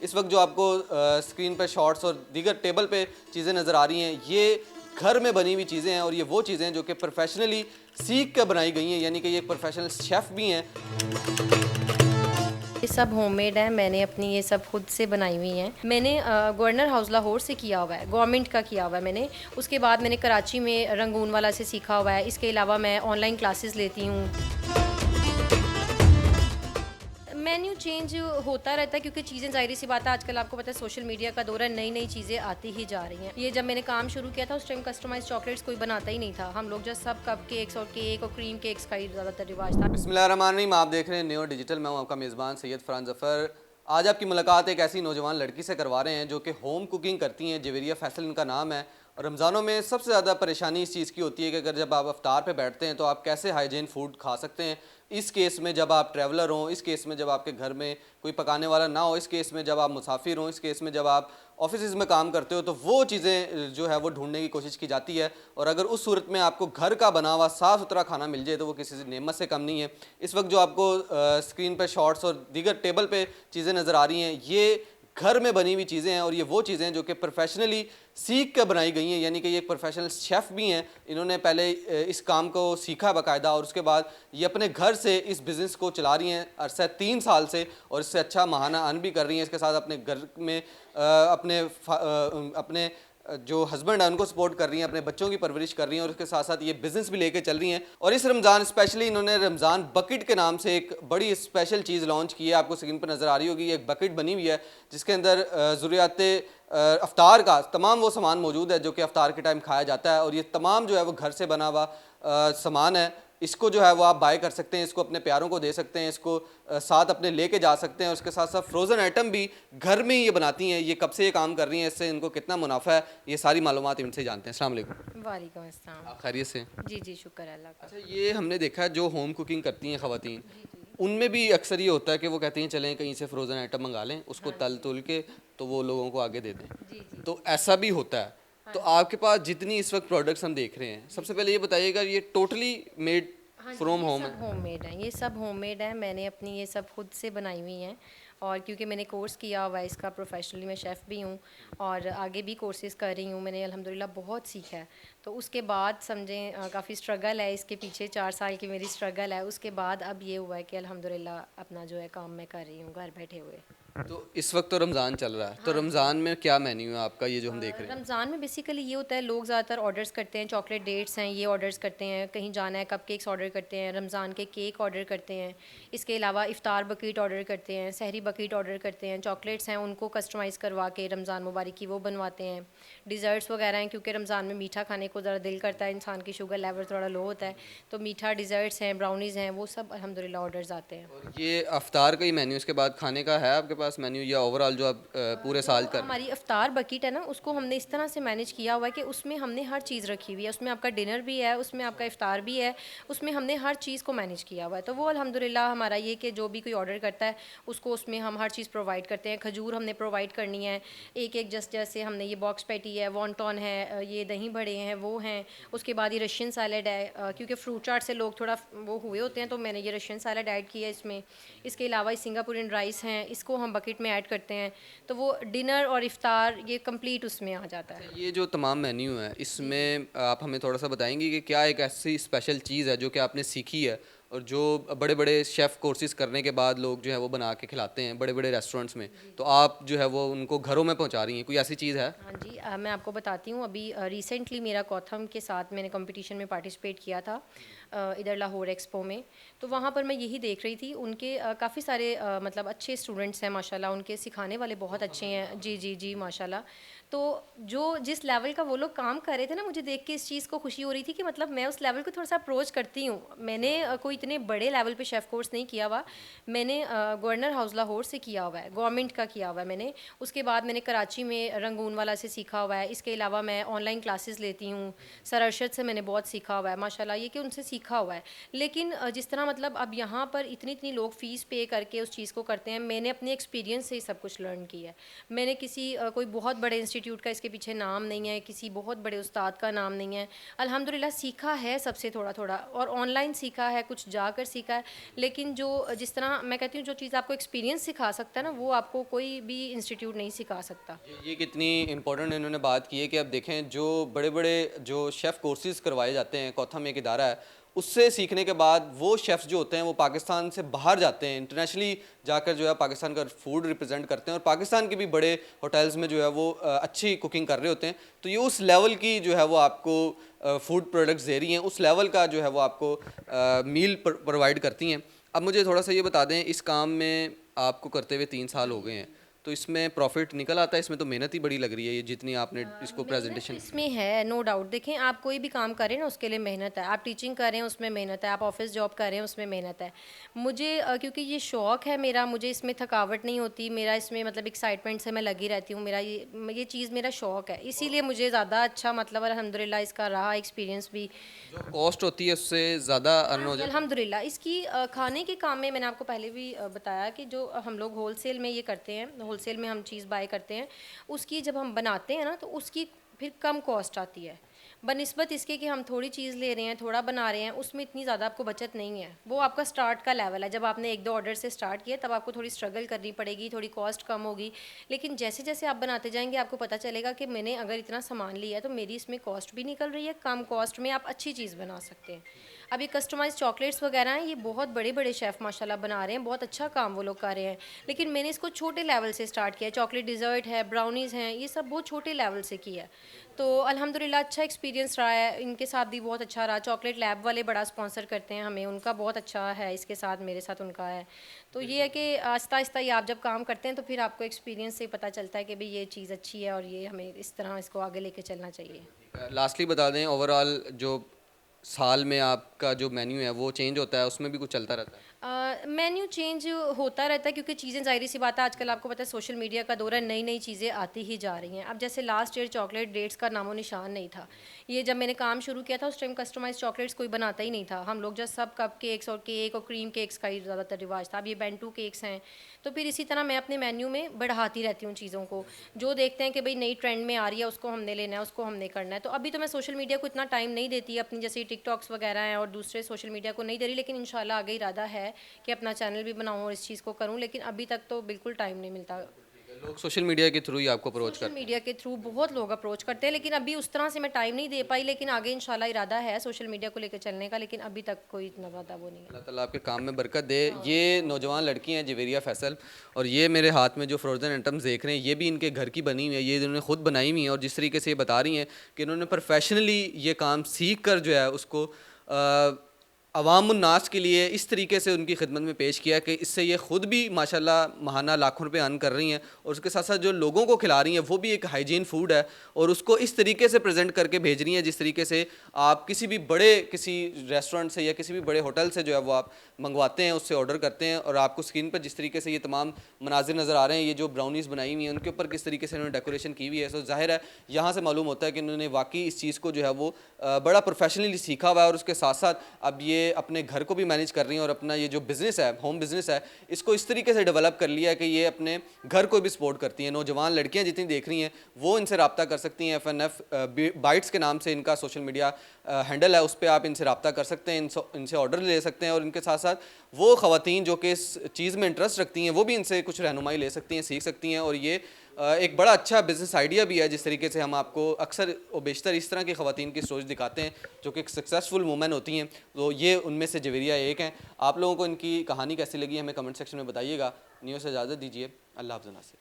इस वक्त जो आपको स्क्रीन पर शॉर्ट्स और दीगर टेबल पे चीज़ें नज़र आ रही हैं, ये घर में बनी हुई चीज़ें हैं और ये वो चीज़ें हैं जो कि प्रोफेशनली सीख कर बनाई गई हैं, यानी कि ये एक प्रोफेशनल शेफ़ भी हैं। ये सब होममेड है। मैंने अपनी ये सब खुद से बनाई हुई हैं। मैंने गवर्नर हाउस लाहौर से किया हुआ है, गवर्नमेंट का किया हुआ है मैंने। उसके बाद मैंने कराची में रंगून वाला से सीखा हुआ है। इसके अलावा मैं ऑनलाइन क्लासेस लेती हूँ। मेन्यू चेंज होता रहता है क्योंकि चीज़ें ज़ाहिर सी बात है, आजकल आपको पता है सोशल मीडिया का दौर है, नई नई चीज़ें आती ही जा रही हैं। ये जब मैंने काम शुरू किया था उस टाइम कस्टमाइज चॉकलेट्स कोई बनाता ही नहीं था। हम लोग जस्ट सब कप केक्स और केक और क्रीम केक्स का ही ज़्यादातर रिवाज था। बिस्मिल्लाहिर्रहमानिर्रहीम, आप देख रहे हैं न्यू डिजिटल। मैं हूं आपका मेज़बान सैयद फरहान ज़फ़र। आज आपकी मुलाकात एक ऐसी नौजवान लड़की से करवा रहे हैं जो कि होम कुकिंग करती हैं। जवेरिया फैसल इनका नाम है। और रमज़ानों में सबसे ज़्यादा परेशानी इस चीज़ की होती है कि अगर जब आप अफ्तार पे बैठते हैं तो आप कैसे हाइजीन फूड खा सकते हैं। इस केस में जब आप ट्रैवलर हों, इस केस में जब आपके घर में कोई पकाने वाला ना हो, इस केस में जब आप मुसाफिर हों, इस केस में जब आप ऑफिस में काम करते हो, तो वो चीज़ें जो है वो ढूंढने की कोशिश की जाती है। और अगर उस सूरत में आपको घर का बना हुआ साफ़ सुथरा खाना मिल जाए तो वो किसी नेमत से कम नहीं है। इस वक्त जो आपको स्क्रीन पर शॉर्ट्स और दीगर टेबल पे चीज़ें नज़र आ रही हैं, ये घर में बनी हुई चीज़ें हैं और ये वो चीज़ें हैं जो कि प्रोफेशनली सीख कर बनाई गई हैं, यानी कि ये एक प्रोफेशनल शेफ़ भी हैं। इन्होंने पहले इस काम को सीखा बाकायदा और उसके बाद ये अपने घर से इस बिज़नेस को चला रही हैं अरसा 3 साल से, और इससे अच्छा माहाना अर्न भी कर रही हैं। इसके साथ अपने घर में अपने जो हस्बैंड है उनको सपोर्ट कर रही हैं, अपने बच्चों की परवरिश कर रही हैं और उसके साथ साथ ये बिज़नेस भी लेके चल रही हैं। और इस रमज़ान स्पेशली इन्होंने रमज़ान बकेट के नाम से एक बड़ी स्पेशल चीज़ लॉन्च की है। आपको स्क्रीन पर नज़र आ रही होगी, एक बकेट बनी हुई है जिसके अंदर ज़रूरियात अफ्तार का तमाम वो सामान मौजूद है जो कि अफ्तार के टाइम खाया जाता है। और ये तमाम जो है वो घर से बना हुआ सामान है। इसको जो है वो आप बाय कर सकते हैं, इसको अपने प्यारों को दे सकते हैं, इसको साथ अपने लेके जा सकते हैं। और उसके साथ साथ फ्रोज़न आइटम भी घर में ही ये बनाती हैं। ये कब से ये काम कर रही हैं, इससे इनको कितना मुनाफा है, ये सारी मालूमात इनसे जानते हैं। अस्सलाम वालेकुम। वालेकुम अस्सलाम। आप खैरियत से? जी जी, शुक्र है अल्लाह का। अच्छा, ये हमने देखा है जो होम कुकिंग करती हैं ख़वातीन, जी जी। उनमें भी अक्सर ये होता है कि वो कहती हैं चलें कहीं से फ्रोज़न आइटम मंगा लें, उसको हाँ तल जी। तुल के तो वो लोगों को आगे दे दें। जी जी तो जी। ऐसा भी होता है। हाँ तो जी। आपके पास जितनी इस वक्त प्रोडक्ट्स हम देख रहे हैं, जी सबसे जी। पहले ये बताइएगा ये टोटली मेड हाँ जी, फ्रॉम ये होम सब है? होममेड है। ये सब होममेड है। मैंने अपनी ये सब खुद से बनाई हुई हैं। और क्योंकि मैंने कोर्स किया हुआ है इसका, प्रोफेशनली मैं शेफ़ भी हूँ और आगे भी कोर्सेज़ कर रही हूँ। मैंने अल्हम्दुलिल्लाह बहुत सीखा है। तो उसके बाद समझें काफ़ी स्ट्रगल है इसके पीछे, 4 साल की मेरी स्ट्रगल है। उसके बाद अब ये हुआ है कि अल्हम्दुलिल्लाह अपना जो है काम मैं कर रही हूँ घर बैठे हुए। तो इस वक्त तो रमज़ान चल रहा है, तो हाँ जी। रमज़ान में क्या मेन्यू है आपका ये जो हम देख रहे हैं? रमज़ान में बेसिकली ये होता है, लोग ज़्यादातर ऑर्डर्स करते हैं, चॉकलेट डेट्स हैं ये ऑर्डर्स करते हैं, कहीं जाना है कपकेक्स ऑर्डर करते हैं, रमज़ान के केक ऑर्डर करते हैं। इसके अलावा इफ़्तार बकेट ऑर्डर करते हैं, सहरी बकेट ऑर्डर करते हैं, चॉकलेट्स हैं उनको कस्टमाइज़ करवा के रमज़ान मुबारक की वो बनवाते हैं। डिज़र्ट्स वगैरह हैं क्योंकि रमज़ान में मीठा खाने को ज़रा दिल करता है, इंसान की शुगर लेवल थोड़ा लो होता है, तो मीठा डिज़र्ट्स हैं, ब्राउनीज़ हैं, वो सब अल्हम्दुलिल्लाह ऑर्डर्स आते हैं। और ये अफ्तार का ही मेन्यू, इसके बाद खाने का है आपके पास मेन्यू या ओवरऑल जो आप पूरे जो साल कर रहे हैं? हमारी इफ्तार बकेट है ना, उसको हमने इस तरह से मैनेज किया हुआ है कि उसमें हमने हर चीज़ रखी हुई है। उसमें आपका डिनर भी है, उसमें आपका इफ्तार भी है, उसमें हमने हर चीज़ को मैनेज किया हुआ है। तो वो अल्हम्दुलिल्लाह हमारा ये कि जो भी कोई ऑर्डर करता है उसको उसमें हम हर चीज़ प्रोवाइड करते हैं। खजूर हमने प्रोवाइड करनी है एक एक, जस्ट जैसे हमने ये बॉक्स पैटी है, वॉन्टॉन है, ये दही बड़े हैं वो हैं। उसके बाद ये रशियन सैलड है, क्योंकि फ्रूट चाट से लोग थोड़ा वो हुए होते हैं, तो मैंने ये रशियन सैलड ऐड किया है इसमें। इसके अलावा ये सिंगापुरियन राइस हैं, इसको हम बकेट में ऐड करते हैं। तो वो डिनर और इफ़्तार ये कंप्लीट उसमें आ जाता अच्छा, है। ये जो तमाम मेन्यू है जी जी। इसमें आप हमें थोड़ा सा बताएंगी कि क्या एक ऐसी स्पेशल चीज़ है जो कि आपने सीखी है और जो बड़े बड़े शेफ़ कोर्सेज़ करने के बाद लोग जो है वो बना के खिलाते हैं बड़े बड़े रेस्टोरेंट्स में, जी तो जी। आप जो है वो उनको घरों में पहुंचा रही हैं, कोई ऐसी चीज़ है? हाँ जी, मैं आपको बताती हूँ। अभी रिसेंटली मेरा कॉथम के साथ मैंने कंपटीशन में पार्टिसिपेट किया था, इधर लाहौर एक्सपो में। तो वहाँ पर मैं यही देख रही थी, उनके काफ़ी सारे मतलब अच्छे स्टूडेंट्स हैं माशाल्लाह, उनके सिखाने वाले बहुत अच्छे हैं। जी जी जी, माशाल्लाह। तो जो जिस लेवल का वो लोग काम कर रहे थे ना, मुझे देख के इस चीज़ को खुशी हो रही थी कि मतलब मैं उस लेवल को थोड़ा सा अप्रोच करती हूँ। मैंने कोई इतने बड़े लेवल पे शेफ़ कोर्स नहीं किया हुआ। मैंने गवर्नर हाउस लाहौर से किया हुआ है, गवर्नमेंट का किया हुआ है मैंने। उसके बाद मैंने कराची में रंगून वाला से सीखा हुआ है। इसके अलावा मैं ऑनलाइन क्लासेस लेती हूँ। सर अरशद से मैंने बहुत सीखा हुआ है माशाल्लाह, ये कि उनसे सीखा हुआ है। लेकिन जिस तरह मतलब अब यहाँ पर इतनी इतनी लोग फ़ीस पे करके उस चीज़ को करते हैं, मैंने अपने एक्सपीरियंस से ही सब कुछ लर्न किया है। मैंने किसी कोई बहुत बड़े इंस्टीट्यूट का इसके पीछे नाम नहीं है, किसी बहुत बड़े उस्ताद का नाम नहीं है। अल्हम्दुलिल्लाह सीखा है सबसे थोड़ा थोड़ा, और ऑनलाइन सीखा है कुछ कुछ जाकर सीखा है, लेकिन जो जिस तरह मैं कहती हूँ जो चीज़ आपको एक्सपीरियंस सिखा सकता है ना, वो आपको कोई भी इंस्टीट्यूट नहीं सिखा सकता। ये कितनी इम्पोर्टेंट इन्होंने बात की है कि अब देखें जो बड़े बड़े जो शेफ़ कोर्सेज़ करवाए जाते हैं, कौथम एक इदारा है, उससे सीखने के बाद वो शेफ़्स जो होते हैं वो पाकिस्तान से बाहर जाते हैं, इंटरनेशनली जाकर जो है पाकिस्तान का फूड रिप्रेजेंट करते हैं और पाकिस्तान के भी बड़े होटल्स में जो है वो अच्छी कुकिंग कर रहे होते हैं। तो ये उस लेवल की जो है वो आपको फूड प्रोडक्ट्स दे रही हैं, उस लेवल का जो है वो आपको मील प्रोवाइड करती हैं। अब मुझे थोड़ा सा ये बता दें, इस काम में आपको करते हुए 3 साल हो गए हैं, तो इसमें प्रॉफिट निकल आता है? इसमें तो मेहनत ही बड़ी लग रही है, ये जितनी आपने इसको मेहनत तो प्रेजेंटेशन। इसमें है, नो डाउट। देखें, आप कोई भी काम करें ना, उसके लिए मेहनत है। आप टीचिंग कर रहे हैं, उसमें मेहनत है। आप ऑफिस जॉब कर रहे हैं, उसमें मेहनत है। मुझे क्योंकि ये शौक़ है मेरा, मुझे इसमें थकावट नहीं होती। मेरा इसमें मतलब एक्साइटमेंट से मैं लगी रहती हूँ। मेरा ये चीज़ मेरा शौक़ है, इसीलिए मुझे ज़्यादा अच्छा मतलब अल्हम्दुलिल्लाह इसका रहा एक्सपीरियंस भी। जो कॉस्ट होती है उससे ज़्यादा अर्न हाँ हो जी, जाए। अल्हम्दुलिल्लाह। इसकी खाने के काम में मैंने आपको पहले भी बताया कि जो हम लोग होलसेल में ये करते हैं, होलसेल में हम चीज़ बाय करते हैं, उसकी जब हम बनाते हैं ना तो उसकी फिर कम कॉस्ट आती है बनिस्बत इसके कि हम थोड़ी चीज़ ले रहे हैं, थोड़ा बना रहे हैं, उसमें इतनी ज़्यादा आपको बचत नहीं है। वो आपका स्टार्ट का लेवल है, जब आपने 1-2 ऑर्डर से स्टार्ट किया तब आपको थोड़ी स्ट्रगल करनी पड़ेगी, थोड़ी कॉस्ट कम होगी, लेकिन जैसे जैसे आप बनाते जाएंगे आपको पता चलेगा कि मैंने अगर इतना सामान लिया है तो मेरी इसमें कॉस्ट भी निकल रही है, कम कॉस्ट में आप अच्छी चीज़ बना सकते हैं। अब ये कस्टमाइज़ चॉकलेट्स वगैरह हैं, ये बहुत बड़े-बड़े शेफ़ माशाल्लाह बना रहे हैं, बहुत अच्छा काम वो लोग कर रहे हैं। लेकिन मैंने इसको छोटे लेवल से स्टार्ट किया है, चॉकलेट डिज़र्ट है, ब्राउनीज़ हैं, ये सब बहुत छोटे लेवल से किया है। तो अल्हम्दुलिल्लाह अच्छा एक्सपीरियंस रहा है, इनके साथ भी बहुत अच्छा रहा। चॉकलेट लैब वाले बड़ा स्पॉन्सर करते हैं हमें, उनका बहुत अच्छा है इसके साथ, मेरे साथ उनका है। तो ये है कि आहिस्ता-आहिस्ता ही आप जब काम करते हैं तो फिर आपको एक्सपीरियंस से पता चलता है कि भई ये चीज़ अच्छी है और ये हमें इस तरह इसको आगे लेके चलना चाहिए। लास्टली बता दें, ओवरऑल जो साल में आपका जो मेन्यू है वो चेंज होता है, उसमें भी कुछ चलता रहता है? मेन्यू चेंज होता रहता है क्योंकि चीज़ें ज़ाहिर सी बात है, आजकल आपको पता है सोशल मीडिया का दौर है, नई नई चीज़ें आती ही जा रही हैं। अब जैसे लास्ट ईयर चॉकलेट डेट्स का नामो निशान नहीं था। ये जब मैंने काम शुरू किया था उस टाइम कस्टमाइज चॉकलेट्स कोई बनाता ही नहीं था। हम लोग जस्ट सब कप केक्स और केक और क्रीम केक्स का ही ज़्यादातर रिवाज था। अब ये बेंटू केक्स हैं। तो फिर इसी तरह मैं अपने मेन्यू में बढ़ाती रहती हूँ चीज़ों को। जो देखते हैं कि भाई नई ट्रेंड में आ रही है उसको हमने लेना है, उसको हमने करना है। तो अभी तो मैं सोशल मीडिया को इतना टाइम नहीं देती अपनी, जैसे टिकटॉक्स वगैरह हैं और दूसरे सोशल मीडिया को नहीं दे रही, लेकिन इंशाल्लाह आगे इरादा है कि अपना चैनल भी बनाऊँ और इस चीज़ को करूँ, लेकिन अभी तक तो बिल्कुल टाइम नहीं मिलता। लोग सोशल मीडिया के थ्रू ही आपको अप्रोच सोशल करते हैं? मीडिया के थ्रू बहुत लोग अप्रोच करते हैं, लेकिन अभी उस तरह से मैं टाइम नहीं दे पाई, लेकिन आगे इंशाल्लाह इरादा है सोशल मीडिया को लेकर चलने का, लेकिन अभी तक कोई इतना ज़्यादा वो नहीं है। अल्लाह ताला आपके काम में बरकत दे। ये नौजवान लड़की हैं जवेरिया फैसल, और ये मेरे हाथ में जो फ्रोज़न आइटम्स देख रहे हैं ये भी इनके घर की बनी हुई है, ये इन्होंने खुद बनाई हुई हैं। और जिस तरीके से ये बता रही हैं कि इन्होंने प्रोफेशनली ये काम सीख कर जो है उसको अवामुन्नास के लिए इस तरीके से उनकी खिदमत में पेश किया कि इससे ये ख़ुद भी माशाल्लाह महाना लाखों रुपए अर्न कर रही हैं, और उसके साथ साथ जो लोगों को खिला रही हैं वो भी एक हाइजीन फूड है, और उसको इस तरीके से प्रेजेंट करके भेज रही हैं जिस तरीके से आप किसी भी बड़े किसी रेस्टोरेंट से या किसी भी बड़े होटल से जो है वो आप मंगवाते हैं, उससे ऑर्डर करते हैं। और आपको स्क्रीन पर जिस तरीके से ये तमाम मनाजिर नज़र आ रहे हैं, ये जो ब्राउनीज़ बनाई हुई हैं उनके ऊपर किस तरीके से इन्होंने डेकोरेशन की हुई है, तो ज़ाहिर है यहाँ से मालूम होता है कि इन्होंने वाकई इस चीज़ को जो है वो बड़ा प्रोफेशनली सीखा हुआ है। और उसके साथ साथ अब ये अपने घर को भी मैनेज कर रही हैं और अपना ये जो बिज़नेस है, होम बिज़नेस है, इसको इस तरीके से डेवलप कर लिया है कि ये अपने घर को भी सपोर्ट करती हैं। नौजवान लड़कियां जितनी देख रही हैं वो इनसे रब्ता कर सकती हैं। FNF बाइट्स के नाम से इनका सोशल मीडिया हैंडल है, उस पर आप इनसे रब्ता कर सकते हैं, इनसे ऑर्डर ले सकते हैं। और इनके साथ साथ वो ख़वातीन जो कि इस चीज़ में इंटरेस्ट रखती हैं वो भी इनसे कुछ रहनुमाई ले सकती हैं, सीख सकती हैं। और ये एक बड़ा अच्छा बिज़नेस आइडिया भी है, जिस तरीके से हम आपको अक्सर और बेशतर इस तरह की ख़वातीन की स्टोरीज दिखाते हैं जो कि सक्सेसफुल वूमेन होती हैं, तो ये उनमें से जवेरिया एक हैं। आप लोगों को इनकी कहानी कैसी लगी हमें कमेंट सेक्शन में बताइएगा। न्यूज़ से इजाज़त दीजिए, अल्लाह हाफ़िज़।